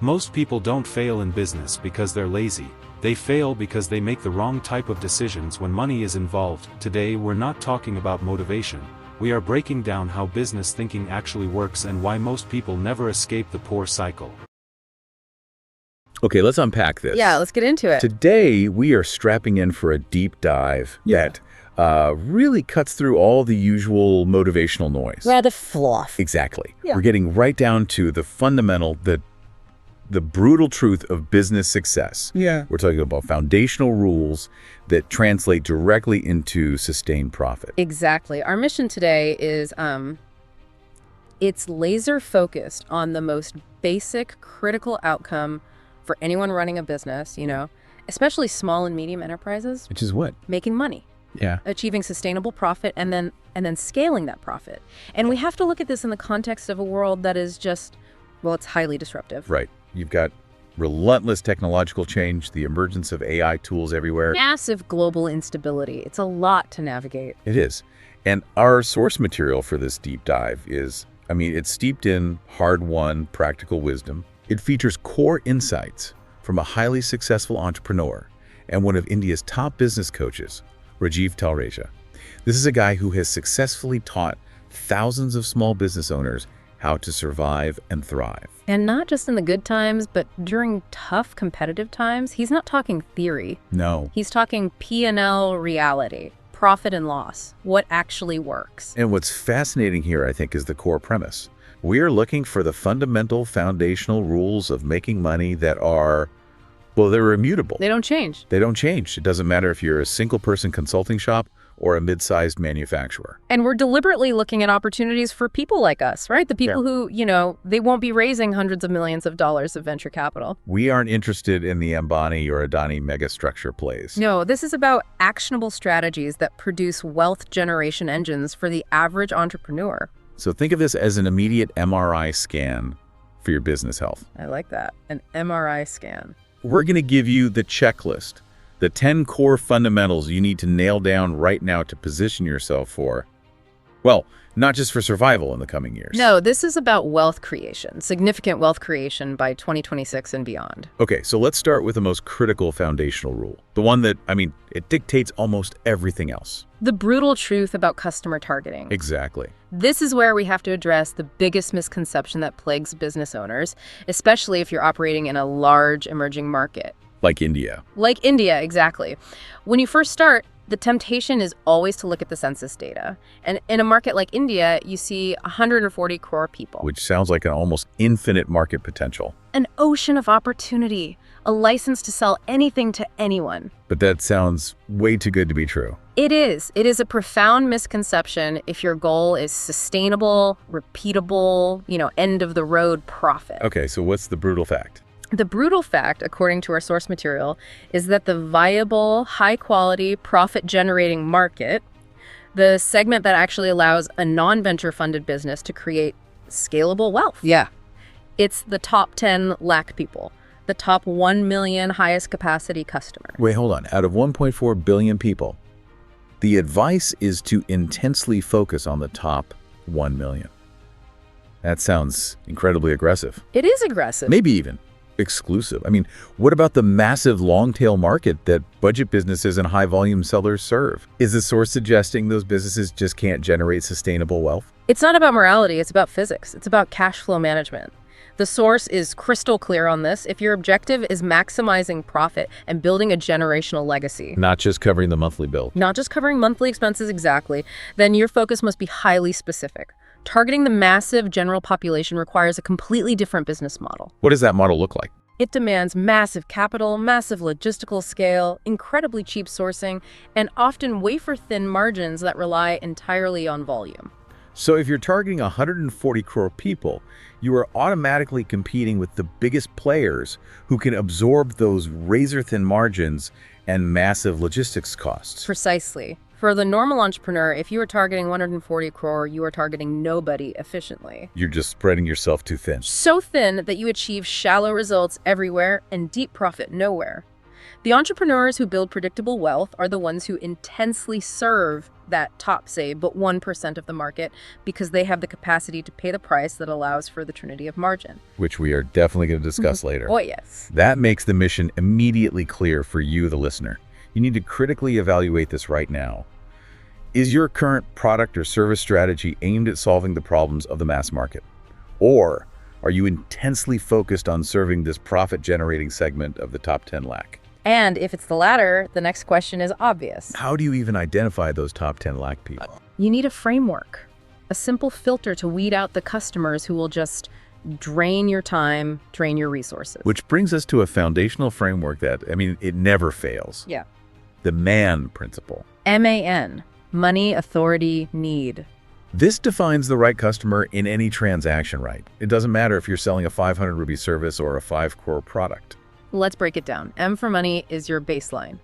Most people don't fail in business because they're lazy. They fail because they make the wrong type of decisions when money is involved. Today we're not talking about motivation. We are breaking down how business thinking actually works and why most people never escape the poor cycle. Okay, let's unpack this. Yeah, let's get into it. Today, we are strapping in for a deep dive that really cuts through all the usual motivational noise. Rather fluff. Exactly. Yeah. We're getting right down to the fundamental, the brutal truth of business success. Yeah. We're talking about foundational rules that translate directly into sustained profit. Exactly. Our mission today is it's laser focused on the most basic critical outcome for anyone running a business, especially small and medium enterprises. Which is what? Making money. Yeah. Achieving sustainable profit and then scaling that profit. And we have to look at this in the context of a world that is just, well, it's highly disruptive. Right. You've got relentless technological change, the emergence of AI tools everywhere. Massive global instability. It's a lot to navigate. It is. And our source material for this deep dive is, it's steeped in hard-won practical wisdom. It features core insights from a highly successful entrepreneur and one of India's top business coaches, Rajiv Talreja. This is a guy who has successfully taught thousands of small business owners how to survive and thrive. And not just in the good times, but during tough competitive times. He's not talking theory. No. He's talking P&L reality, profit and loss, what actually works. And what's fascinating here, I think, is the core premise. We are looking for the fundamental foundational rules of making money that are, well, they're immutable. They don't change. They don't change. It doesn't matter if you're a single-person consulting shop or a mid-sized manufacturer. And we're deliberately looking at opportunities for people like us, right? The people who, they won't be raising hundreds of millions of dollars of venture capital. We aren't interested in the Ambani or Adani megastructure plays. No, this is about actionable strategies that produce wealth generation engines for the average entrepreneur. So think of this as an immediate MRI scan for your business health. I like that. An MRI scan. We're going to give you the checklist, the 10 core fundamentals you need to nail down right now to position yourself for, well, not just for survival in the coming years. No, this is about wealth creation, significant wealth creation by 2026 and beyond. Okay, so let's start with the most critical foundational rule. The one that, it dictates almost everything else. The brutal truth about customer targeting. Exactly. This is where we have to address the biggest misconception that plagues business owners, especially if you're operating in a large emerging market. Like India. Like India, exactly. When you first start, the temptation is always to look at the census data. And in a market like India, you see 140 crore people. Which sounds like an almost infinite market potential. An ocean of opportunity, a license to sell anything to anyone. But that sounds way too good to be true. It is. It is a profound misconception if your goal is sustainable, repeatable, end-of-the-road profit. Okay, so what's the brutal fact? The brutal fact, according to our source material, is that the viable, high-quality, profit-generating market, the segment that actually allows a non-venture funded business to create scalable wealth. Yeah. It's the top 10 lakh people, the top 1 million highest capacity customer. Wait, hold on. Out of 1.4 billion people, the advice is to intensely focus on the top 1 million. That sounds incredibly aggressive. It is aggressive. Maybe even exclusive. What about the massive long-tail market that budget businesses and high-volume sellers serve? Is the source suggesting those businesses just can't generate sustainable wealth? It's not about morality, it's about physics. It's about cash flow management. The source is crystal clear on this. If your objective is maximizing profit and building a generational legacy, Not just covering the monthly bill. not just covering monthly expenses exactly, then your focus must be highly specific. Targeting the massive general population requires a completely different business model. What does that model look like? It demands massive capital, massive logistical scale, incredibly cheap sourcing, and often wafer-thin margins that rely entirely on volume. So if you're targeting 140 crore people, you are automatically competing with the biggest players who can absorb those razor-thin margins and massive logistics costs. Precisely. For the normal entrepreneur, if you are targeting 140 crore, you are targeting nobody efficiently. You're just spreading yourself too thin. So thin that you achieve shallow results everywhere and deep profit nowhere. The entrepreneurs who build predictable wealth are the ones who intensely serve that top, say, but 1% of the market because they have the capacity to pay the price that allows for the trinity of margin. Which we are definitely going to discuss later. Oh, yes. That makes the mission immediately clear for you, the listener. You need to critically evaluate this right now. Is your current product or service strategy aimed at solving the problems of the mass market? Or are you intensely focused on serving this profit-generating segment of the top 10 lakh? And if it's the latter, the next question is obvious. How do you even identify those top 10 lakh people? You need a framework, a simple filter to weed out the customers who will just drain your time, drain your resources. Which brings us to a foundational framework that, it never fails. Yeah. The MAN principle. MAN, money, authority, need. This defines the right customer in any transaction, right? It doesn't matter if you're selling a 500 rupee service or a 5 crore product. Let's break it down. M for money is your baseline.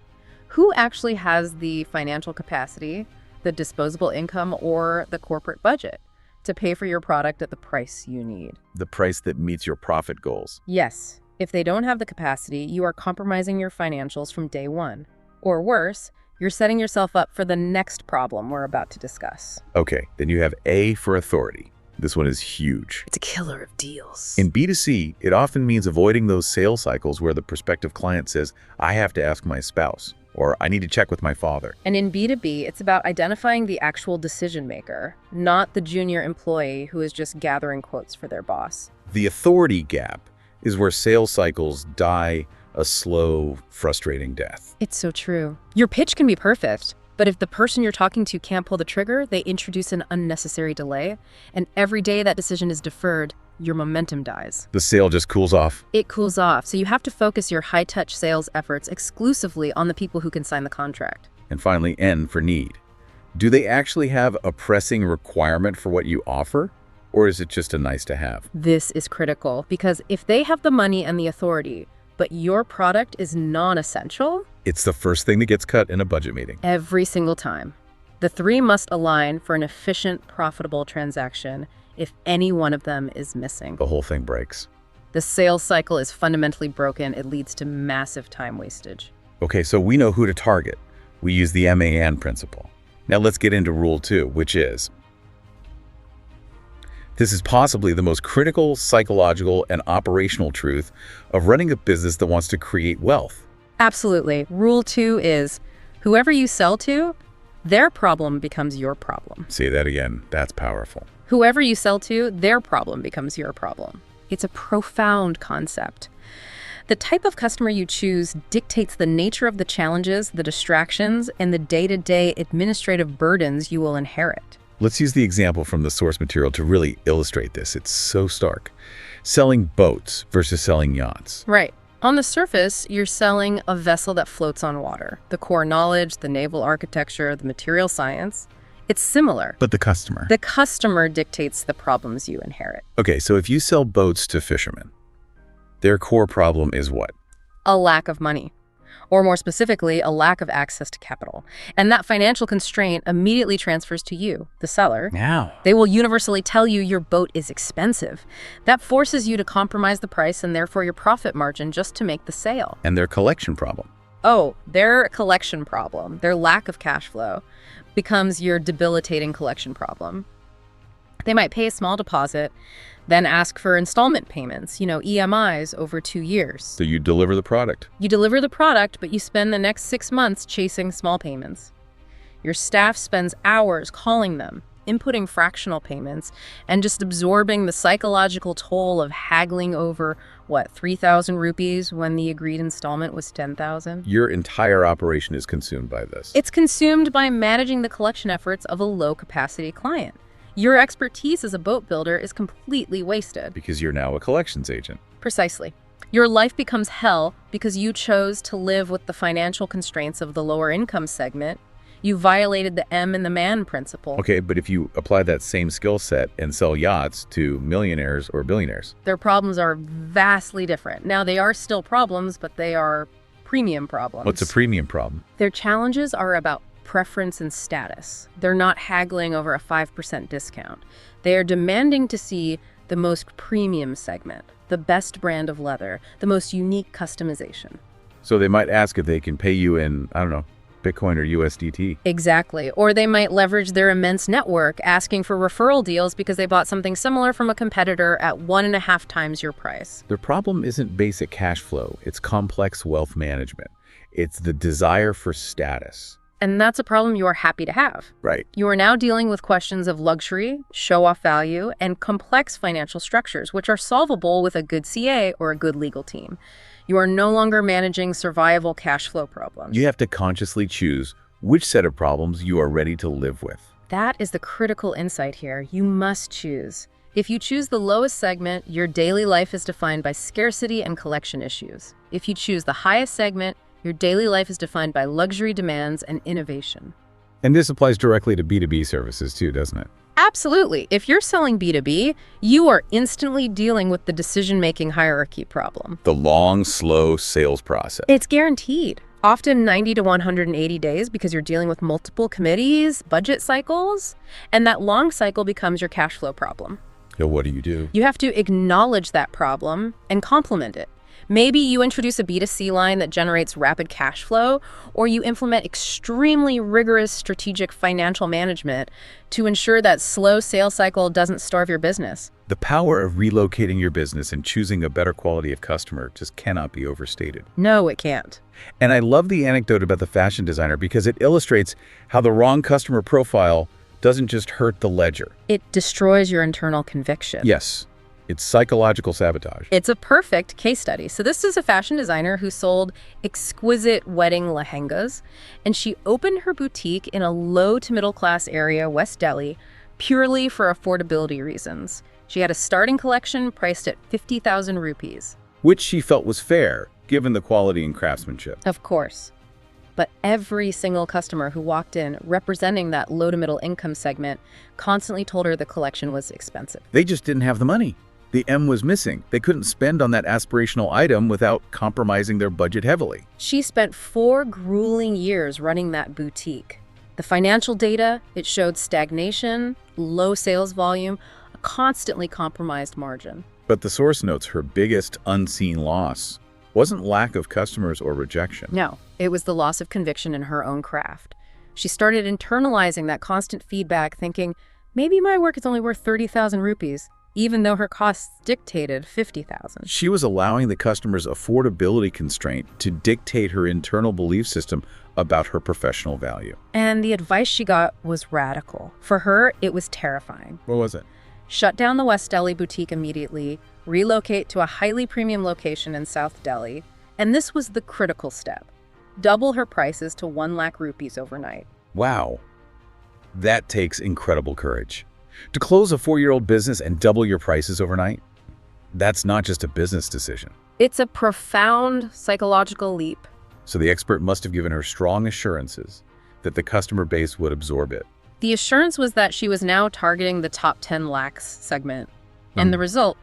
Who actually has the financial capacity, the disposable income, or the corporate budget to pay for your product at the price you need? The price that meets your profit goals. Yes. If they don't have the capacity, you are compromising your financials from day one. Or worse, you're setting yourself up for the next problem we're about to discuss. Okay, then you have A for authority. This one is huge. It's a killer of deals. In B2C, it often means avoiding those sales cycles where the prospective client says, I have to ask my spouse, or I need to check with my father. And in B2B, it's about identifying the actual decision maker, not the junior employee who is just gathering quotes for their boss. The authority gap is where sales cycles die a slow, frustrating death. It's so true. Your pitch can be perfect, but if the person you're talking to can't pull the trigger, they introduce an unnecessary delay, and every day that decision is deferred, your momentum dies. The sale just cools off. It cools off, so you have to focus your high-touch sales efforts exclusively on the people who can sign the contract. And finally, N for need. Do they actually have a pressing requirement for what you offer? Or is it just a nice to have? This is critical, because if they have the money and the authority, but your product is non-essential, it's the first thing that gets cut in a budget meeting. Every single time. The three must align for an efficient, profitable transaction. If any one of them is missing, the whole thing breaks. The sales cycle is fundamentally broken. It leads to massive time wastage. Okay, so we know who to target. We use the MAN principle. Now let's get into rule 2, which is, this is possibly the most critical, psychological, and operational truth of running a business that wants to create wealth. Absolutely. Rule 2 is, whoever you sell to, their problem becomes your problem. Say that again. That's powerful. Whoever you sell to, their problem becomes your problem. It's a profound concept. The type of customer you choose dictates the nature of the challenges, the distractions, and the day-to-day administrative burdens you will inherit. Let's use the example from the source material to really illustrate this. It's so stark. Selling boats versus selling yachts. Right. On the surface, you're selling a vessel that floats on water. The core knowledge, the naval architecture, the material science, it's similar. But the customer? The customer dictates the problems you inherit. Okay, so if you sell boats to fishermen, their core problem is what? A lack of money. Or more specifically, a lack of access to capital. And that financial constraint immediately transfers to you, the seller. Now. They will universally tell you your boat is expensive. That forces you to compromise the price and therefore your profit margin just to make the sale. And their collection problem. Oh, their collection problem, their lack of cash flow, becomes your debilitating collection problem. They might pay a small deposit, then ask for installment payments, EMIs over 2 years. So you deliver the product. You deliver the product, but you spend the next 6 months chasing small payments. Your staff spends hours calling them, inputting fractional payments, and just absorbing the psychological toll of haggling over, 3,000 rupees when the agreed installment was 10,000? Your entire operation is consumed by this. It's consumed by managing the collection efforts of a low-capacity client. Your expertise as a boat builder is completely wasted. Because you're now a collections agent. Precisely. Your life becomes hell because you chose to live with the financial constraints of the lower income segment. You violated the M and the MAN principle. Okay, but if you apply that same skill set and sell yachts to millionaires or billionaires? Their problems are vastly different. Now, they are still problems, but they are premium problems. What's a premium problem? Their challenges are about preference and status. They're not haggling over a 5% discount. They are demanding to see the most premium segment, the best brand of leather, the most unique customization. So they might ask if they can pay you in, I don't know, Bitcoin or USDT. Exactly. Or they might leverage their immense network, asking for referral deals because they bought something similar from a competitor at 1.5 times your price. Their problem isn't basic cash flow, it's complex wealth management. It's the desire for status. And that's a problem you are happy to have. Right. You are now dealing with questions of luxury, show-off value, and complex financial structures, which are solvable with a good CA or a good legal team. You are no longer managing survival cash flow problems. You have to consciously choose which set of problems you are ready to live with. That is the critical insight here. You must choose. If you choose the lowest segment, your daily life is defined by scarcity and collection issues. If you choose the highest segment, your daily life is defined by luxury demands and innovation. And this applies directly to B2B services too, doesn't it? Absolutely. If you're selling B2B, you are instantly dealing with the decision-making hierarchy problem. The long, slow sales process. It's guaranteed. Often 90 to 180 days because you're dealing with multiple committees, budget cycles, and that long cycle becomes your cash flow problem. So what do? You have to acknowledge that problem and complement it. Maybe you introduce a B2C line that generates rapid cash flow, or you implement extremely rigorous strategic financial management to ensure that slow sales cycle doesn't starve your business. The power of relocating your business and choosing a better quality of customer just cannot be overstated. No, it can't. And I love the anecdote about the fashion designer because it illustrates how the wrong customer profile doesn't just hurt the ledger. It destroys your internal conviction. Yes. It's psychological sabotage. It's a perfect case study. So this is a fashion designer who sold exquisite wedding lehengas, and she opened her boutique in a low to middle class area, West Delhi, purely for affordability reasons. She had a starting collection priced at 50,000 rupees. Which she felt was fair, given the quality and craftsmanship. Of course. But every single customer who walked in representing that low to middle income segment constantly told her the collection was expensive. They just didn't have the money. The M was missing. They couldn't spend on that aspirational item without compromising their budget heavily. She spent 4 grueling years running that boutique. The financial data, it showed stagnation, low sales volume, a constantly compromised margin. But the source notes her biggest unseen loss wasn't lack of customers or rejection. No, it was the loss of conviction in her own craft. She started internalizing that constant feedback, thinking, maybe my work is only worth 30,000 rupees. Even though her costs dictated 50,000. She was allowing the customer's affordability constraint to dictate her internal belief system about her professional value. And the advice she got was radical. For her, it was terrifying. What was it? Shut down the West Delhi boutique immediately, relocate to a highly premium location in South Delhi, and this was the critical step. Double her prices to 1 lakh rupees overnight. Wow. That takes incredible courage. To close a 4-year-old business and double your prices overnight? That's not just a business decision. It's a profound psychological leap. So the expert must have given her strong assurances that the customer base would absorb it. The assurance was that she was now targeting the top 10 lakhs segment. And the result,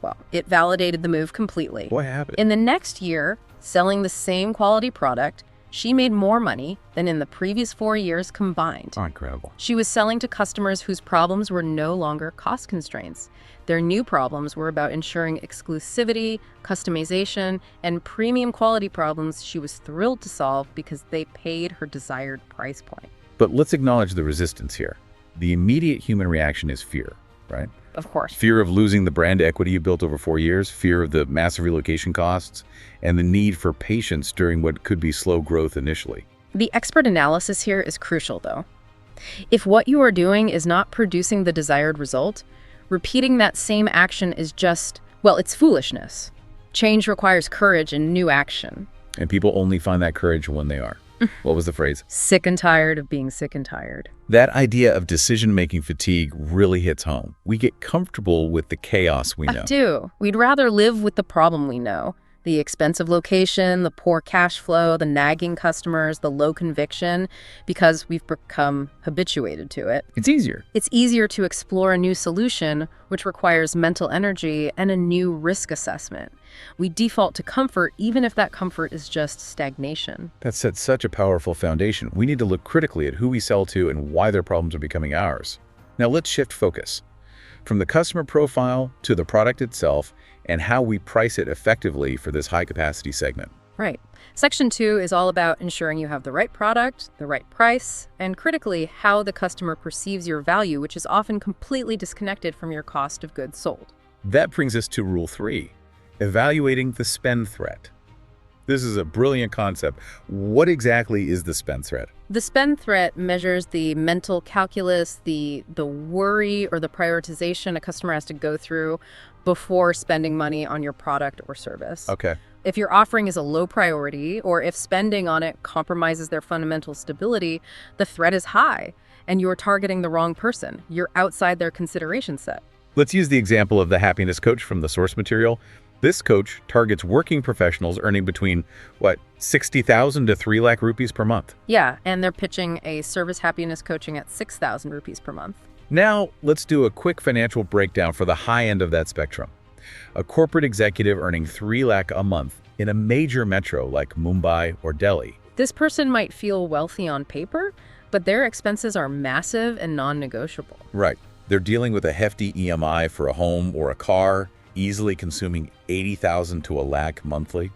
well, it validated the move completely. What happened? In the next year, selling the same quality product, she made more money than in the previous 4 years combined. Oh, incredible. She was selling to customers whose problems were no longer cost constraints. Their new problems were about ensuring exclusivity, customization, and premium quality problems she was thrilled to solve because they paid her desired price point. But let's acknowledge the resistance here. The immediate human reaction is fear, right? Of course. Fear of losing the brand equity you built over 4 years, fear of the massive relocation costs, and the need for patience during what could be slow growth initially. The expert analysis here is crucial, though. If what you are doing is not producing the desired result, repeating that same action is just, well, it's foolishness. Change requires courage and new action. And people only find that courage when they are. What was the phrase? Sick and tired of being sick and tired. That idea of decision-making fatigue really hits home. We get comfortable with the chaos we know. I do. We'd rather live with the problem we know. The expensive location, the poor cash flow, the nagging customers, the low conviction, because we've become habituated to it. It's easier. It's easier to explore a new solution, which requires mental energy and a new risk assessment. We default to comfort, even if that comfort is just stagnation. That sets such a powerful foundation. We need to look critically at who we sell to and why their problems are becoming ours. Now let's shift focus. From the customer profile to the product itself and how we price it effectively for this high-capacity segment. Right. Section 2 is all about ensuring you have the right product, the right price, and critically, how the customer perceives your value, which is often completely disconnected from your cost of goods sold. That brings us to Rule 3, evaluating the spend threat. This is a brilliant concept. What exactly is the spend threat? The spend threat measures the mental calculus, the worry or the prioritization a customer has to go through before spending money on your product or service. Okay. If your offering is a low priority, or if spending on it compromises their fundamental stability, the threat is high, and you're targeting the wrong person. You're outside their consideration set. Let's use the example of the happiness coach from the source material. This coach targets working professionals earning between, 60,000 to 3 lakh rupees per month. Yeah, and they're pitching a service happiness coaching at 6,000 rupees per month. Now, let's do a quick financial breakdown for the high end of that spectrum. A corporate executive earning 3 lakh a month in a major metro like Mumbai or Delhi. This person might feel wealthy on paper, but their expenses are massive and non-negotiable. Right. They're dealing with a hefty EMI for a home or a car, easily consuming 80,000 to a lakh monthly.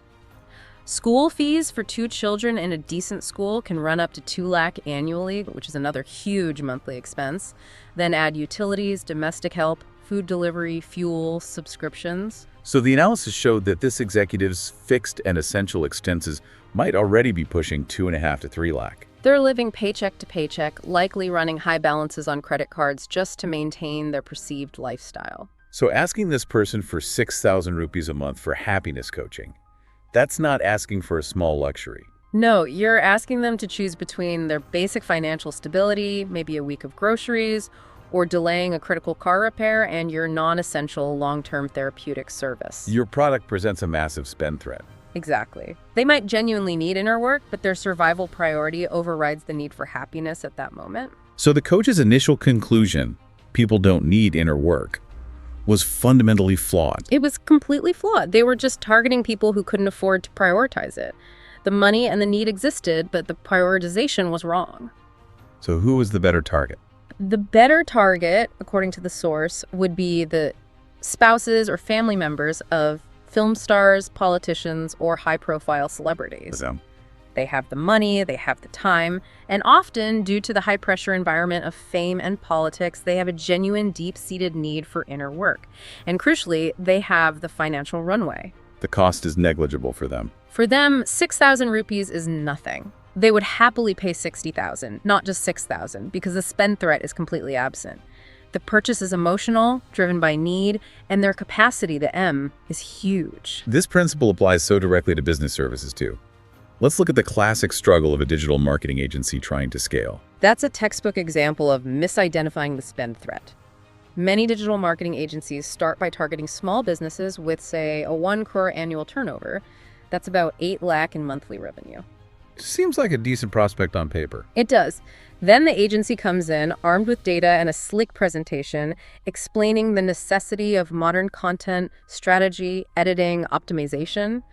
School fees for 2 children in a decent school can run up to 2 lakh annually, which is another huge monthly expense. Then add utilities, domestic help, food delivery, fuel, subscriptions. So the analysis showed that this executive's fixed and essential expenses might already be pushing 2.5 to 3 lakh. They're living paycheck to paycheck, likely running high balances on credit cards just to maintain their perceived lifestyle. So asking this person for 6,000 rupees a month for happiness coaching, that's not asking for a small luxury. No, you're asking them to choose between their basic financial stability, maybe a week of groceries, or delaying a critical car repair and your non-essential long-term therapeutic service. Your product presents a massive spend threat. Exactly. They might genuinely need inner work, but their survival priority overrides the need for happiness at that moment. So the coach's initial conclusion, people don't need inner work, was fundamentally flawed. It was completely flawed. They were just targeting people who couldn't afford to prioritize it. The money and the need existed, but the prioritization was wrong. So who was the better target? The better target, according to the source, would be the spouses or family members of film stars, politicians, or high-profile celebrities. They have the money, they have the time, and often, due to the high-pressure environment of fame and politics, they have a genuine, deep-seated need for inner work. And crucially, they have the financial runway. The cost is negligible for them. For them, 6,000 rupees is nothing. They would happily pay 60,000, not just 6,000, because the spend threat is completely absent. The purchase is emotional, driven by need, and their capacity, the M, is huge. This principle applies so directly to business services too. Let's look at the classic struggle of a digital marketing agency trying to scale. That's a textbook example of misidentifying the spend threat. Many digital marketing agencies start by targeting small businesses with, say, a 1 crore annual turnover. That's about 8 lakh in monthly revenue. Seems like a decent prospect on paper. It does. Then the agency comes in, armed with data and a slick presentation, explaining the necessity of modern content, strategy, editing, optimization.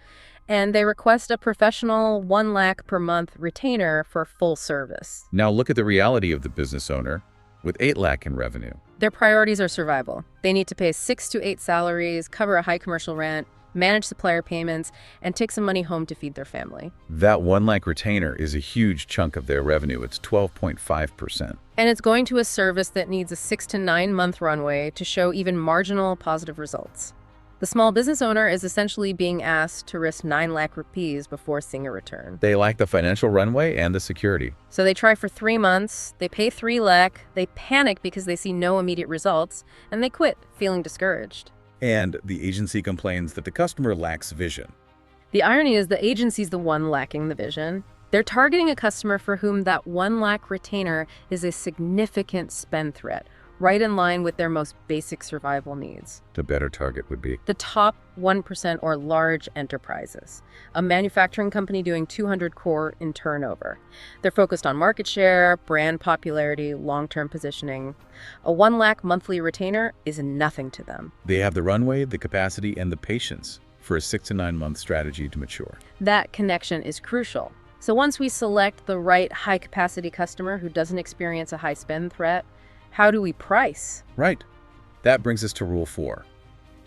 And they request a professional 1 lakh per month retainer for full service. Now look at the reality of the business owner with 8 lakh in revenue. Their priorities are survival. They need to pay 6 to 8 salaries, cover a high commercial rent, manage supplier payments, and take some money home to feed their family. That 1 lakh retainer is a huge chunk of their revenue. It's 12.5%. And it's going to a service that needs a 6 to 9 month runway to show even marginal positive results. The small business owner is essentially being asked to risk 9 lakh rupees before seeing a return. They lack the financial runway and the security. So they try for 3 months, they pay 3 lakh, they panic because they see no immediate results, and they quit, feeling discouraged. And the agency complains that the customer lacks vision. The irony is the agency's the one lacking the vision. They're targeting a customer for whom that 1 lakh retainer is a significant spend threat, right in line with their most basic survival needs. The better target would be The top 1% or large enterprises, a manufacturing company doing 200 crore in turnover. They're focused on market share, brand popularity, long-term positioning. A 1 lakh monthly retainer is nothing to them. they have the runway, the capacity, and the patience for a 6 to 9 month strategy to mature. That connection is crucial. So once we select the right high-capacity customer who doesn't experience a high spend threat, how do we price? Right. That brings us to Rule 4.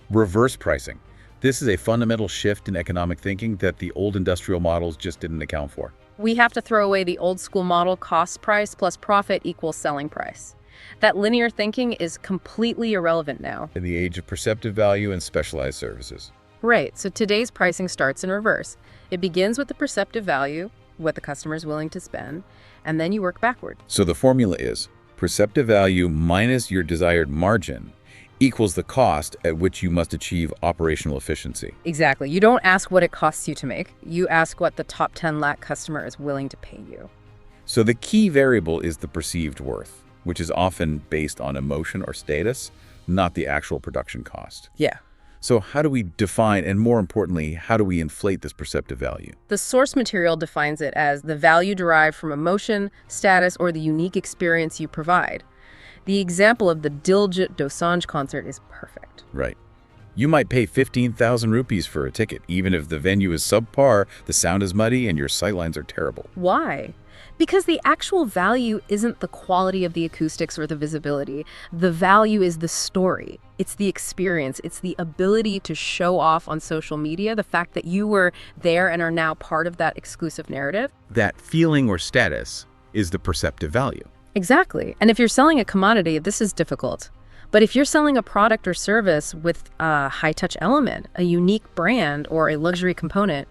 Reverse pricing. This is a fundamental shift in economic thinking that the old industrial models just didn't account for. We have to throw away the old school model cost price plus profit equals selling price. That linear thinking is completely irrelevant now. In the age of perceptive value and specialized services. Right, so today's pricing starts in reverse. It begins with the perceptive value, what the customer is willing to spend, and then you work backward. So the formula is perceptive value minus your desired margin equals the cost at which you must achieve operational efficiency. Exactly. You don't ask what it costs you to make. You ask what the top 10 lakh customer is willing to pay you. So the key variable is the perceived worth, which is often based on emotion or status, not the actual production cost. Yeah. So how do we define, and more importantly, how do we inflate this perceptive value? The source material defines it as the value derived from emotion, status, or the unique experience you provide. The example of the Diljit Dosanjh concert is perfect. Right. You might pay 15,000 rupees for a ticket, even if the venue is subpar, the sound is muddy, and your sightlines are terrible. Why? Because the actual value isn't the quality of the acoustics or the visibility. The value is the story. It's the experience. It's the ability to show off on social media, the fact that you were there and are now part of that exclusive narrative. That feeling or status is the perceptive value. Exactly. And if you're selling a commodity, this is difficult. But if you're selling a product or service with a high-touch element, a unique brand, or a luxury component,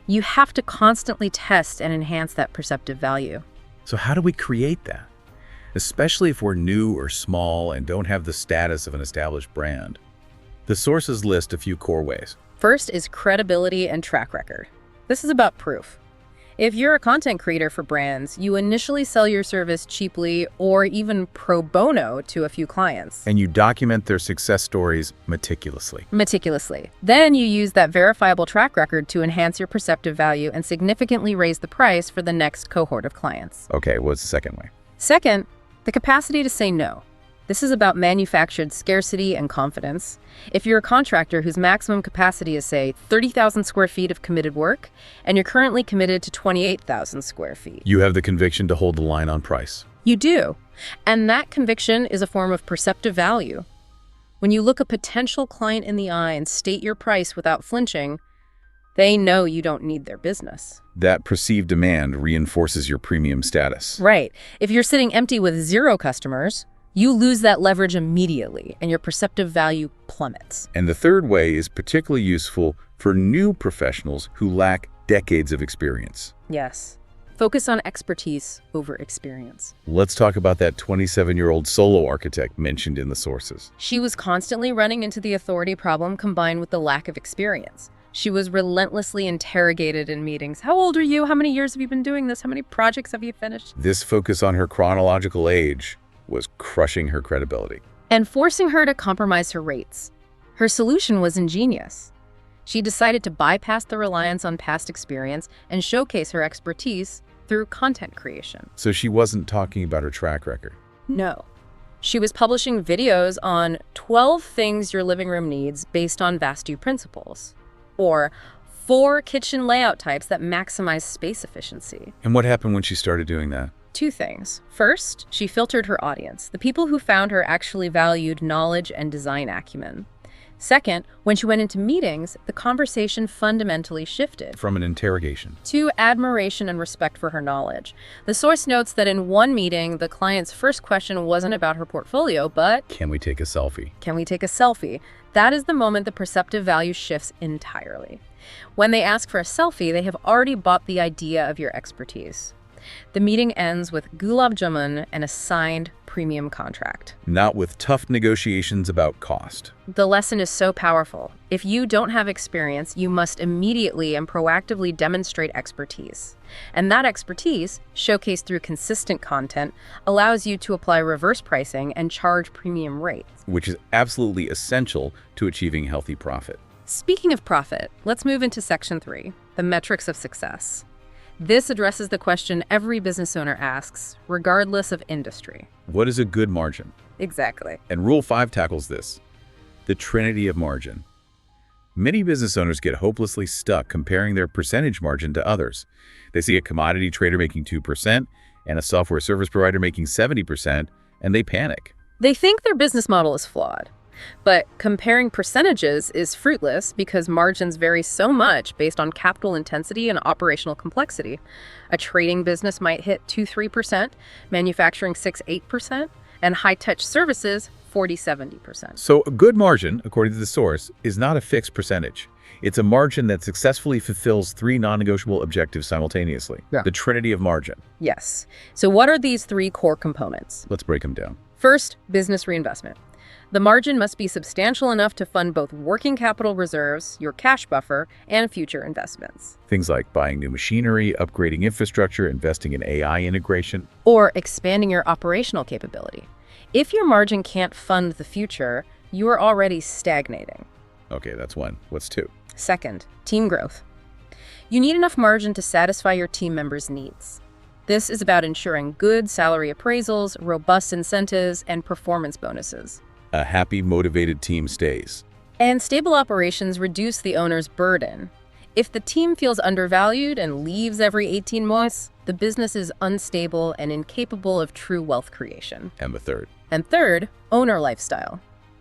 you have to constantly test and enhance that perceptive value. So how do we create that? Especially if we're new or small and don't have the status of an established brand. The sources list a few core ways. First is credibility and track record. This is about proof. If you're a content creator for brands, you initially sell your service cheaply or even pro bono to a few clients. And you document their success stories meticulously. Then you use that verifiable track record to enhance your perceptive value and significantly raise the price for the next cohort of clients. Okay, what's the second way? Second, the capacity to say no. This is about manufactured scarcity and confidence. If you're a contractor whose maximum capacity is, say, 30,000 square feet of committed work, and you're currently committed to 28,000 square feet. You have the conviction to hold the line on price. You do. And that conviction is a form of perceptive value. When you look a potential client in the eye and state your price without flinching, they know you don't need their business. That perceived demand reinforces your premium status. Right. If you're sitting empty with 0 customers, you lose that leverage immediately, and your perceptive value plummets. And the third way is particularly useful for new professionals who lack decades of experience. Yes. Focus on expertise over experience. Let's talk about that 27-year-old solo architect mentioned in the sources. She was constantly running into the authority problem combined with the lack of experience. She was relentlessly interrogated in meetings. How old are you? How many years have you been doing this? How many projects have you finished? This focus on her chronological age was crushing her credibility. And forcing her to compromise her rates. Her solution was ingenious. She decided to bypass the reliance on past experience and showcase her expertise through content creation. So she wasn't talking about her track record. No. She was publishing videos on 12 things your living room needs based on Vastu principles, or 4 kitchen layout types that maximize space efficiency. And what happened when she started doing that? 2 things. First, she filtered her audience. The people who found her actually valued knowledge and design acumen. Second, when she went into meetings, the conversation fundamentally shifted From an interrogation to admiration and respect for her knowledge. The source notes that in one meeting, the client's first question wasn't about her portfolio, but Can we take a selfie? can we take a selfie? That is the moment the perceptive value shifts entirely. When they ask for a selfie, they have already bought the idea of your expertise. The meeting ends with gulab jamun and a signed premium contract. Not with tough negotiations about cost. The lesson is so powerful. If you don't have experience, you must immediately and proactively demonstrate expertise. And that expertise, showcased through consistent content, allows you to apply reverse pricing and charge premium rates. Which is absolutely essential to achieving healthy profit. Speaking of profit, let's move into Section 3, the metrics of success. This addresses the question every business owner asks, regardless of industry. What is a good margin? Exactly. And Rule 5 tackles this, the trinity of margin. Many business owners get hopelessly stuck comparing their percentage margin to others. They see a commodity trader making 2% and a software service provider making 70%, and they panic. They think their business model is flawed. But comparing percentages is fruitless because margins vary so much based on capital intensity and operational complexity. A trading business might hit 2-3%, manufacturing 6-8%, and high-touch services 40-70%. So a good margin, according to the source, is not a fixed percentage. It's a margin that successfully fulfills three non-negotiable objectives simultaneously. Yeah. The trinity of margin. Yes. So what are these three core components? Let's break them down. First, business reinvestment. The margin must be substantial enough to fund both working capital reserves, your cash buffer, and future investments. Things like buying new machinery, upgrading infrastructure, investing in AI integration. Or expanding your operational capability. If your margin can't fund the future, you are already stagnating. Okay, that's one. What's two? Second, team growth. You need enough margin to satisfy your team members' needs. This is about ensuring good salary appraisals, robust incentives, and performance bonuses. A happy, motivated team stays. And stable operations reduce the owner's burden. If the team feels undervalued and leaves every 18 months, the business is unstable and incapable of true wealth creation. And the third? And third, owner lifestyle.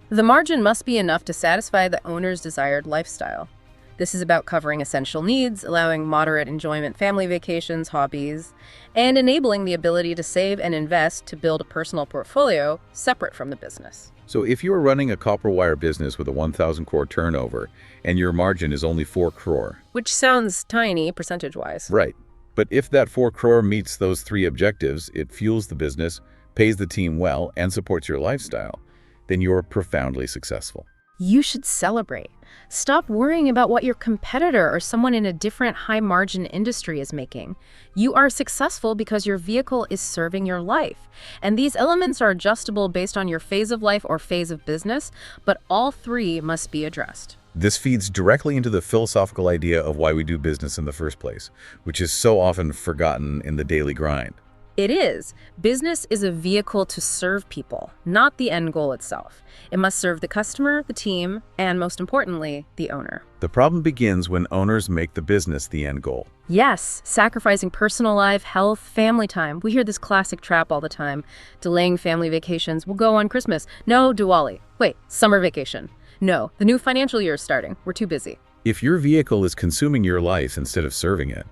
The margin must be enough to satisfy the owner's desired lifestyle. This is about covering essential needs, allowing moderate enjoyment, family vacations, hobbies, and enabling the ability to save and invest to build a personal portfolio separate from the business. So if you are running a copper wire business with a 1,000 crore turnover and your margin is only 4 crore. Which sounds tiny percentage-wise. Right. But if that 4 crore meets those three objectives, it fuels the business, pays the team well, and supports your lifestyle, then you're profoundly successful. You should celebrate. Stop worrying about what your competitor or someone in a different high-margin industry is making. You are successful because your vehicle is serving your life. And these elements are adjustable based on your phase of life or phase of business, but all three must be addressed. This feeds directly into the philosophical idea of why we do business in the first place, which is so often forgotten in the daily grind. It is. Business is a vehicle to serve people, not the end goal itself. It must serve the customer, the team, and most importantly, the owner. The problem begins when owners make the business the end goal. Yes, sacrificing personal life, health, family time. We hear this classic trap all the time. Delaying family vacations. We'll go on Christmas. No, Diwali. Wait, summer vacation. No, the new financial year is starting. We're too busy. If your vehicle is consuming your life instead of serving it,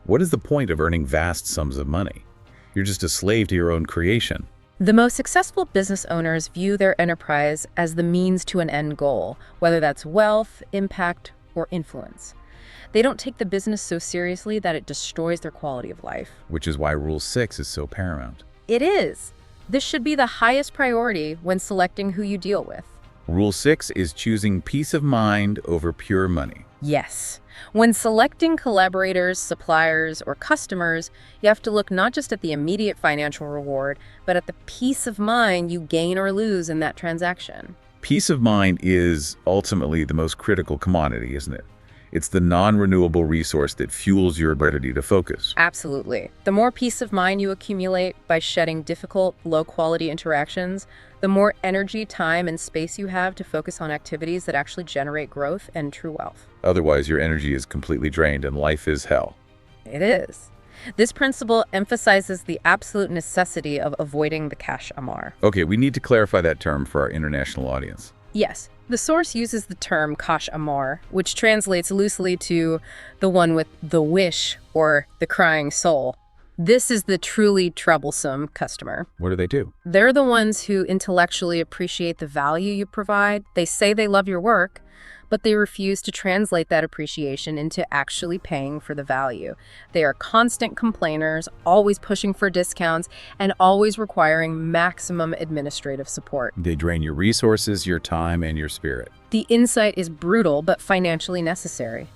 what is the point of earning vast sums of money? You're just a slave to your own creation. The most successful business owners view their enterprise as the means to an end goal, whether that's wealth, impact, or influence. They don't take the business so seriously that it destroys their quality of life. Which is why Rule 6 is so paramount. It is. This should be the highest priority when selecting who you deal with. Rule 6 is choosing peace of mind over pure money. Yes. When selecting collaborators, suppliers, or customers, you have to look not just at the immediate financial reward, but at the peace of mind you gain or lose in that transaction. Peace of mind is ultimately the most critical commodity, isn't it? It's the non-renewable resource that fuels your ability to focus. Absolutely. The more peace of mind you accumulate by shedding difficult, low-quality interactions, the more energy, time, and space you have to focus on activities that actually generate growth and true wealth. Otherwise, your energy is completely drained and life is hell. It is. This principle emphasizes the absolute necessity of avoiding the cash amar. Okay, we need to clarify that term for our international audience. Yes, the source uses the term kash amar, which translates loosely to the one with the wish or the crying soul. This is the truly troublesome customer. What do they do? They're the ones who intellectually appreciate the value you provide. They say they love your work, but they refuse to translate that appreciation into actually paying for the value. They are constant complainers, always pushing for discounts, and always requiring maximum administrative support. They drain your resources, your time, and your spirit. The insight is brutal, but financially necessary.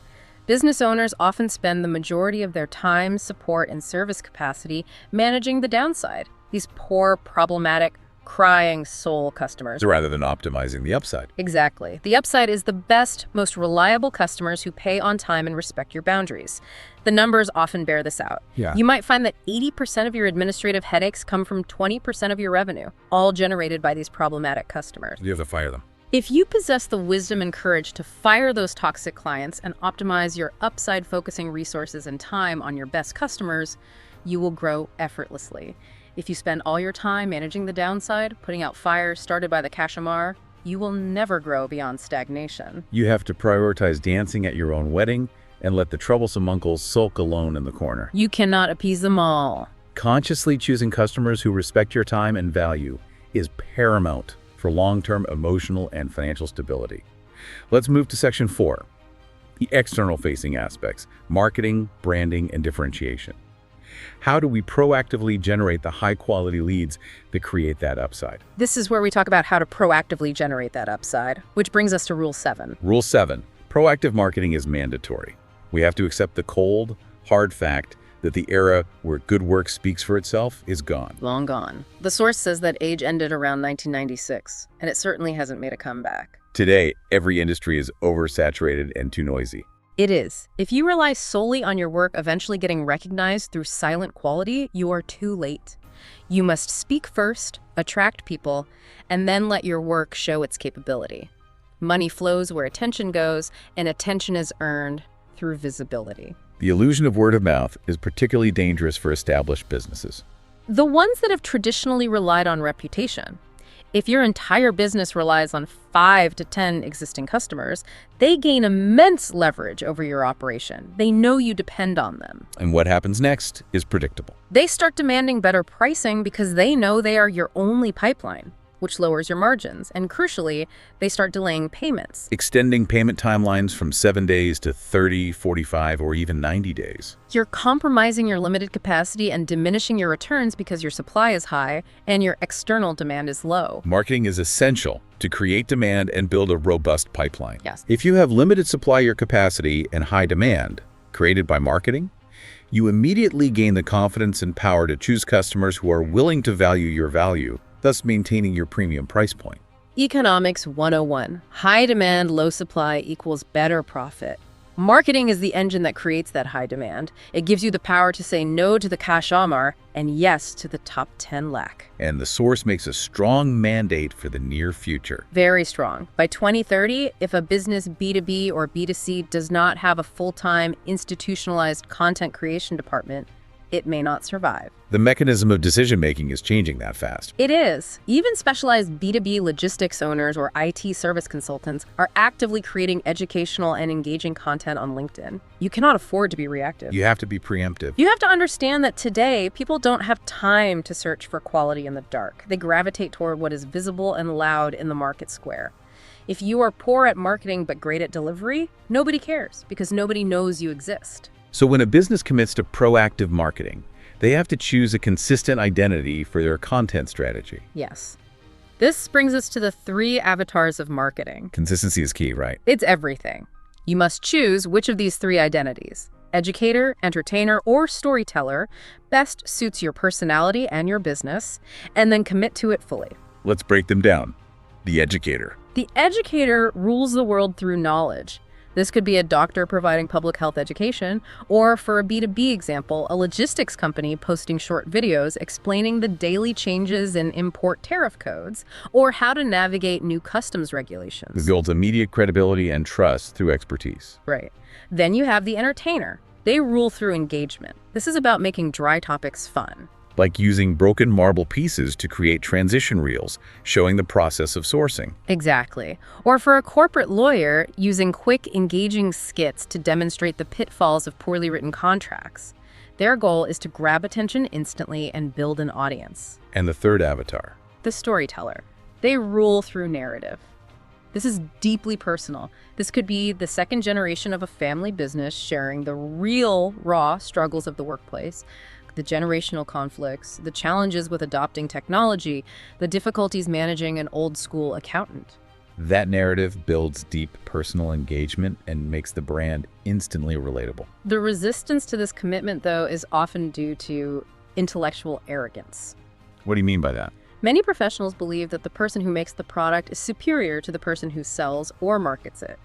Business owners often spend the majority of their time, support, and service capacity managing the downside. These poor, problematic, crying soul customers. Rather than optimizing the upside. Exactly. The upside is the best, most reliable customers who pay on time and respect your boundaries. The numbers often bear this out. Yeah. You might find that 80% of your administrative headaches come from 20% of your revenue, all generated by these problematic customers. You have to fire them. If you possess the wisdom and courage to fire those toxic clients and optimize your upside-focusing resources and time on your best customers, you will grow effortlessly. If you spend all your time managing the downside, putting out fires started by the Kashamar, you will never grow beyond stagnation. You have to prioritize dancing at your own wedding and let the troublesome uncles sulk alone in the corner. You cannot appease them all. Consciously choosing customers who respect your time and value is paramount for long-term emotional and financial stability. Let's move to section 4, the external-facing aspects, marketing, branding, and differentiation. How do we proactively generate the high-quality leads that create that upside? This is where we talk about how to proactively generate that upside, which brings us to Rule 7. Rule 7, proactive marketing is mandatory. We have to accept the cold, hard fact that the era where good work speaks for itself is gone. Long gone. The source says that age ended around 1996, and it certainly hasn't made a comeback. Today, every industry is oversaturated and too noisy. It is. If you rely solely on your work eventually getting recognized through silent quality, you are too late. You must speak first, attract people, and then let your work show its capability. Money flows where attention goes, and attention is earned through visibility. The illusion of word of mouth is particularly dangerous for established businesses. The ones that have traditionally relied on reputation. If your entire business relies on 5 to 10 existing customers, they gain immense leverage over your operation. They know you depend on them. And what happens next is predictable. They start demanding better pricing because they know they are your only pipeline, which lowers your margins. And crucially, they start delaying payments. Extending payment timelines from 7 days to 30, 45, or even 90 days. You're compromising your limited capacity and diminishing your returns because your supply is high and your external demand is low. Marketing is essential to create demand and build a robust pipeline. Yes. If you have limited supply or capacity and high demand created by marketing, you immediately gain the confidence and power to choose customers who are willing to value your value, thus maintaining your premium price point. Economics 101. High demand, low supply equals better profit. Marketing is the engine that creates that high demand. It gives you the power to say no to the cash Amar and yes to the top 10 lakh. And the source makes a strong mandate for the near future. Very strong. By 2030, if a business B2B or B2C does not have a full-time institutionalized content creation department, it may not survive. The mechanism of decision-making is changing that fast. It is. Even specialized B2B logistics owners or IT service consultants are actively creating educational and engaging content on LinkedIn. You cannot afford to be reactive. You have to be preemptive. You have to understand that today, people don't have time to search for quality in the dark. They gravitate toward what is visible and loud in the market square. If you are poor at marketing but great at delivery, nobody cares because nobody knows you exist. So when a business commits to proactive marketing, they have to choose a consistent identity for their content strategy. Yes. This brings us to the 3 avatars of marketing. Consistency is key, right? It's everything. You must choose which of these 3 identities, educator, entertainer, or storyteller, best suits your personality and your business, and then commit to it fully. Let's break them down. The educator. The educator rules the world through knowledge. This could be a doctor providing public health education, or for a B2B example, a logistics company posting short videos explaining the daily changes in import tariff codes, or how to navigate new customs regulations. It builds immediate credibility and trust through expertise. Right. Then you have the entertainer. They rule through engagement. This is about making dry topics fun. Like using broken marble pieces to create transition reels, showing the process of sourcing. Exactly. Or for a corporate lawyer, using quick, engaging skits to demonstrate the pitfalls of poorly written contracts. Their goal is to grab attention instantly and build an audience. And the third avatar. The storyteller. They rule through narrative. This is deeply personal. This could be the second generation of a family business sharing the real, raw struggles of the workplace, the generational conflicts, the challenges with adopting technology, the difficulties managing an old-school accountant. That narrative builds deep personal engagement and makes the brand instantly relatable. The resistance to this commitment, though, is often due to intellectual arrogance. What do you mean by that? Many professionals believe that the person who makes the product is superior to the person who sells or markets it.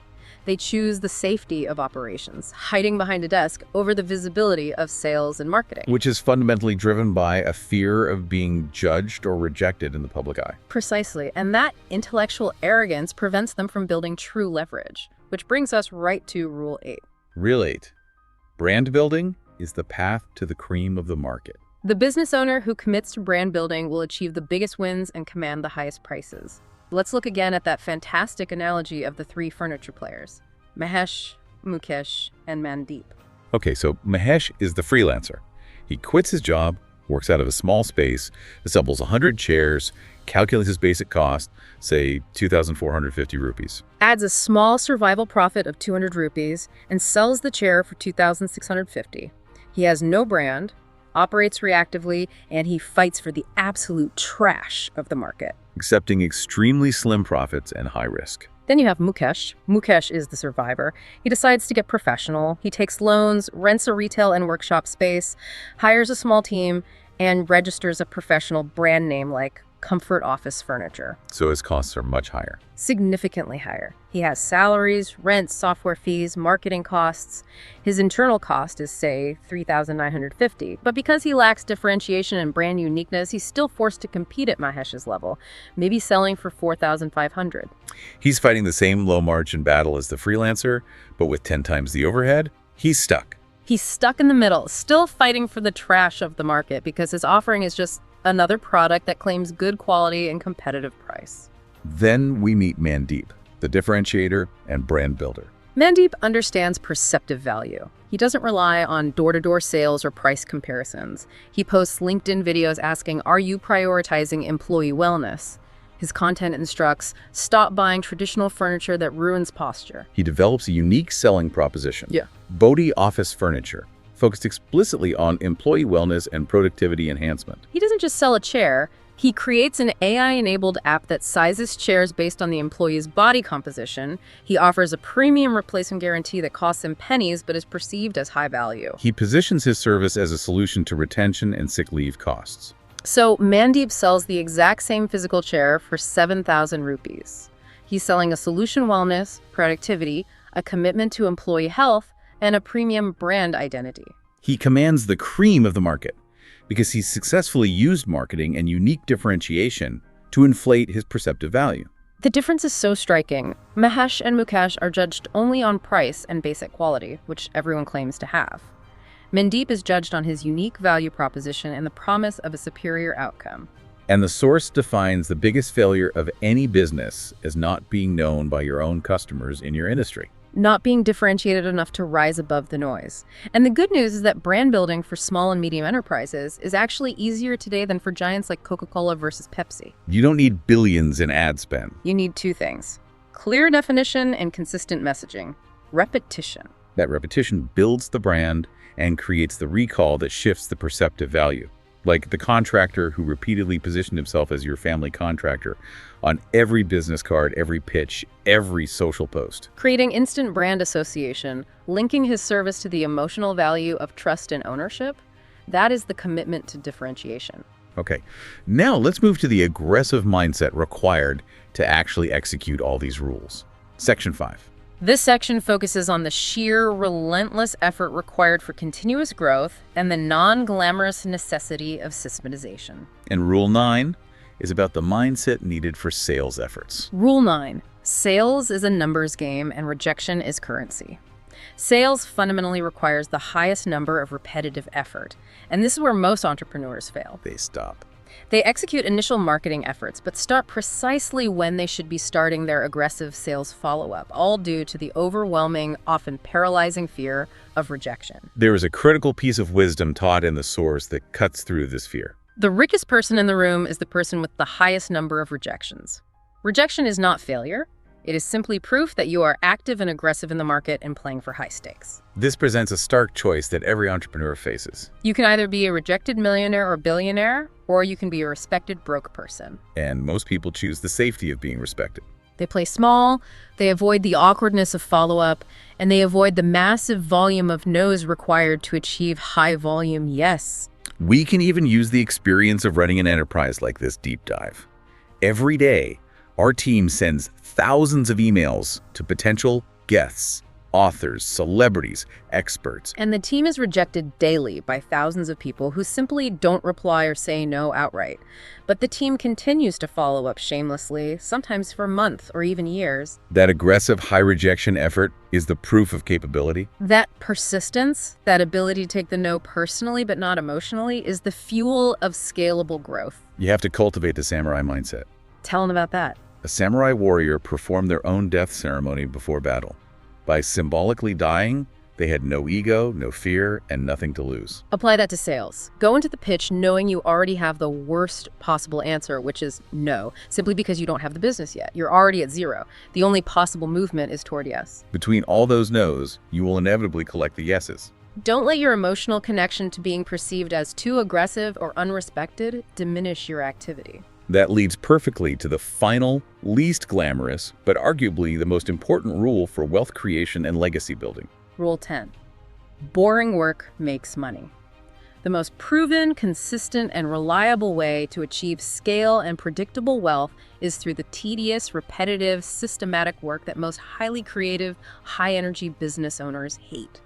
They choose the safety of operations, hiding behind a desk over the visibility of sales and marketing. Which is fundamentally driven by a fear of being judged or rejected in the public eye. Precisely, and that intellectual arrogance prevents them from building true leverage, which brings us right to Rule 8. Rule 8. Brand building is the path to the cream of the market. The business owner who commits to brand building will achieve the biggest wins and command the highest prices. Let's look again at that fantastic analogy of the three furniture players: Mahesh, Mukesh, and Mandeep. Okay, so Mahesh is the freelancer. He quits his job, works out of a small space, assembles 100 chairs, calculates his basic cost, say 2,450 rupees. Adds a small survival profit of 200 rupees and sells the chair for 2,650. He has no brand, operates reactively, and he fights for the absolute trash of the market. Accepting extremely slim profits and high risk. Then you have Mukesh. Mukesh is the survivor. He decides to get professional. He takes loans, rents a retail and workshop space, hires a small team, and registers a professional brand name like Comfort Office Furniture. So his costs are much higher. Significantly higher. He has salaries, rent, software fees, marketing costs. His internal cost is, say, 3,950. But because he lacks differentiation and brand uniqueness, he's still forced to compete at Mahesh's level, maybe selling for 4,500. He's fighting the same low-margin battle as the freelancer, but with 10 times the overhead. He's stuck. He's stuck in the middle, still fighting for the trash of the market because his offering is just another product that claims good quality and competitive price. Then we meet Mandeep, the differentiator and brand builder. Mandeep understands perceptive value. He doesn't rely on door-to-door sales or price comparisons. He posts LinkedIn videos asking, "Are you prioritizing employee wellness?" His content instructs, "Stop buying traditional furniture that ruins posture." He develops a unique selling proposition. Yeah. Bodhi Office Furniture, focused explicitly on employee wellness and productivity enhancement. He doesn't just sell a chair. He creates an AI-enabled app that sizes chairs based on the employee's body composition. He offers a premium replacement guarantee that costs him pennies but is perceived as high value. He positions his service as a solution to retention and sick leave costs. So Mandeep sells the exact same physical chair for 7,000 rupees. He's selling a solution wellness, productivity, a commitment to employee health, and a premium brand identity. He commands the cream of the market because he's successfully used marketing and unique differentiation to inflate his perceptive value. The difference is so striking. Mahesh and Mukesh are judged only on price and basic quality, which everyone claims to have. Mandeep is judged on his unique value proposition and the promise of a superior outcome. And the source defines the biggest failure of any business as not being known by your own customers in your industry. Not being differentiated enough to rise above the noise. And the good news is that brand building for small and medium enterprises is actually easier today than for giants like Coca-Cola versus Pepsi. You don't need billions in ad spend. You need two things: clear definition and consistent messaging. Repetition. That repetition builds the brand and creates the recall that shifts the perceptive value. Like the contractor who repeatedly positioned himself as your family contractor on every business card, every pitch, every social post. Creating instant brand association, linking his service to the emotional value of trust and ownership, that is the commitment to differentiation. Okay, now let's move to the aggressive mindset required to actually execute all these rules. Section 5. This section focuses on the sheer, relentless effort required for continuous growth and the non-glamorous necessity of systematization. And Rule 9 is about the mindset needed for sales efforts. Rule 9. Sales is a numbers game and rejection is currency. Sales fundamentally requires the highest number of repetitive effort, and this is where most entrepreneurs fail. They stop. They execute initial marketing efforts, but start precisely when they should be starting their aggressive sales follow-up, all due to the overwhelming, often paralyzing fear of rejection. There is a critical piece of wisdom taught in the source that cuts through this fear. The richest person in the room is the person with the highest number of rejections. Rejection is not failure. It is simply proof that you are active and aggressive in the market and playing for high stakes. This presents a stark choice that every entrepreneur faces. You can either be a rejected millionaire or billionaire, or you can be a respected broke person. And most people choose the safety of being respected. They play small, they avoid the awkwardness of follow-up, and they avoid the massive volume of no's required to achieve high volume yes. We can even use the experience of running an enterprise like this deep dive. Every day, our team sends thousands of emails to potential guests, authors, celebrities, experts. And the team is rejected daily by thousands of people who simply don't reply or say no outright. But the team continues to follow up shamelessly, sometimes for months or even years. That aggressive high rejection effort is the proof of capability. That persistence, that ability to take the no personally but not emotionally, is the fuel of scalable growth. You have to cultivate the samurai mindset. Tell them about that. A samurai warrior performed their own death ceremony before battle. By symbolically dying, they had no ego, no fear, and nothing to lose. Apply that to sales. Go into the pitch knowing you already have the worst possible answer, which is no, simply because you don't have the business yet. You're already at zero. The only possible movement is toward yes. Between all those no's, you will inevitably collect the yeses. Don't let your emotional connection to being perceived as too aggressive or unrespected diminish your activity. That leads perfectly to the final, least glamorous, but arguably the most important rule for wealth creation and legacy building. Rule 10. Boring work makes money. The most proven, consistent, and reliable way to achieve scale and predictable wealth is through the tedious, repetitive, systematic work that most highly creative, high-energy business owners hate.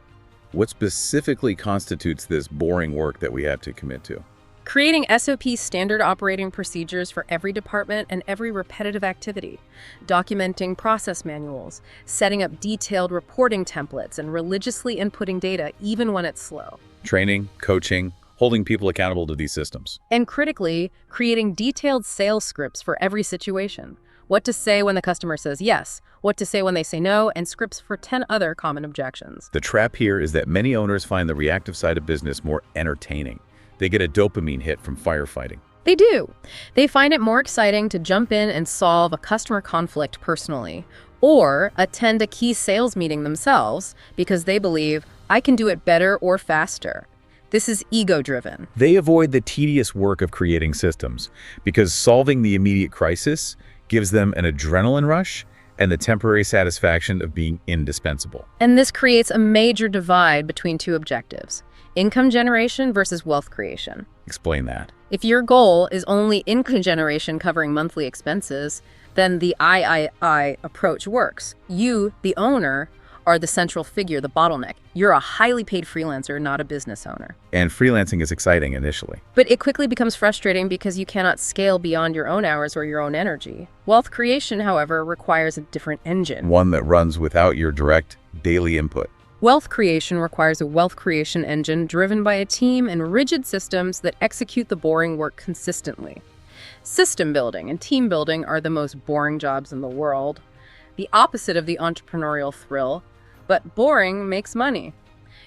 What specifically constitutes this boring work that we have to commit to? Creating SOP standard operating procedures for every department and every repetitive activity, documenting process manuals, setting up detailed reporting templates, and religiously inputting data even when it's slow. Training, coaching, holding people accountable to these systems. And critically, creating detailed sales scripts for every situation. What to say when the customer says yes, what to say when they say no, and scripts for 10 other common objections. The trap here is that many owners find the reactive side of business more entertaining. They get a dopamine hit from firefighting. They do. They find it more exciting to jump in and solve a customer conflict personally, or attend a key sales meeting themselves because they believe, I can do it better or faster. This is ego-driven. They avoid the tedious work of creating systems because solving the immediate crisis gives them an adrenaline rush and the temporary satisfaction of being indispensable. And this creates a major divide between two objectives: income generation versus wealth creation. Explain that. If your goal is only income generation covering monthly expenses, then the I approach works. You, the owner, are the central figure, the bottleneck. You're a highly paid freelancer, not a business owner. And freelancing is exciting initially. But it quickly becomes frustrating because you cannot scale beyond your own hours or your own energy. Wealth creation, however, requires a different engine. One that runs without your direct daily input. Wealth creation requires a wealth creation engine driven by a team and rigid systems that execute the boring work consistently. System building and team building are the most boring jobs in the world, the opposite of the entrepreneurial thrill, but boring makes money.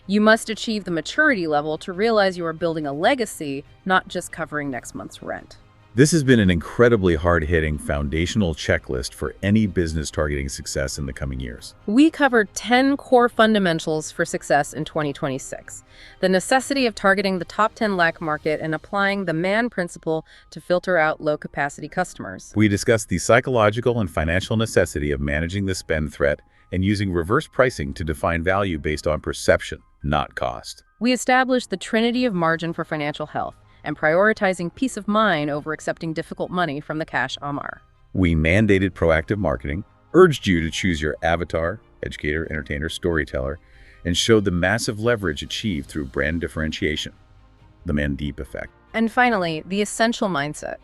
You must achieve the maturity level to realize you are building a legacy, not just covering next month's rent. This has been an incredibly hard-hitting foundational checklist for any business targeting success in the coming years. We covered 10 core fundamentals for success in 2026. The necessity of targeting the top 10 lakh market and applying the MAN principle to filter out low-capacity customers. We discussed the psychological and financial necessity of managing the spend threat and using reverse pricing to define value based on perception, not cost. We established the trinity of margin for financial health and prioritizing peace of mind over accepting difficult money from the cash Amar. We mandated proactive marketing, urged you to choose your avatar, educator, entertainer, storyteller, and showed the massive leverage achieved through brand differentiation, the Mandeep effect. And finally, the essential mindset.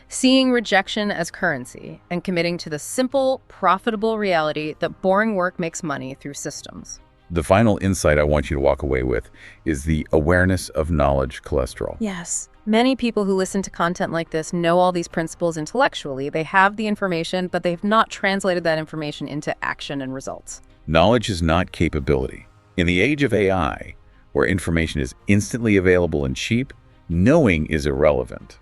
Seeing rejection as currency and committing to the simple, profitable reality that boring work makes money through systems. The final insight I want you to walk away with is the awareness of knowledge cholesterol. Yes. Many people who listen to content like this know all these principles intellectually. They have the information, but they've not translated that information into action and results. Knowledge is not capability. In the age of AI, where information is instantly available and cheap, knowing is irrelevant.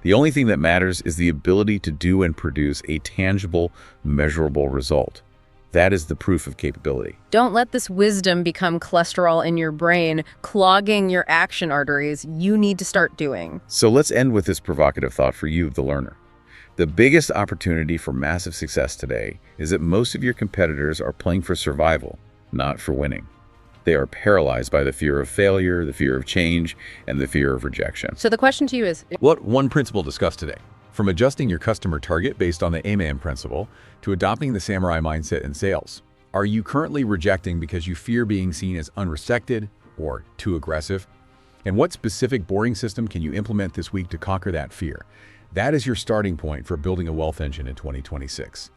The only thing that matters is the ability to do and produce a tangible, measurable result. That is the proof of capability. Don't let this wisdom become cholesterol in your brain, clogging your action arteries. You need to start doing. So let's end with this provocative thought for you, the learner. The biggest opportunity for massive success today is that most of your competitors are playing for survival, not for winning. They are paralyzed by the fear of failure, the fear of change, and the fear of rejection. So the question to you is, What one principle discussed today? From adjusting your customer target based on the AMAN principle to adopting the samurai mindset in sales. Are you currently rejecting because you fear being seen as unresected or too aggressive? And what specific boring system can you implement this week to conquer that fear? That is your starting point for building a wealth engine in 2026.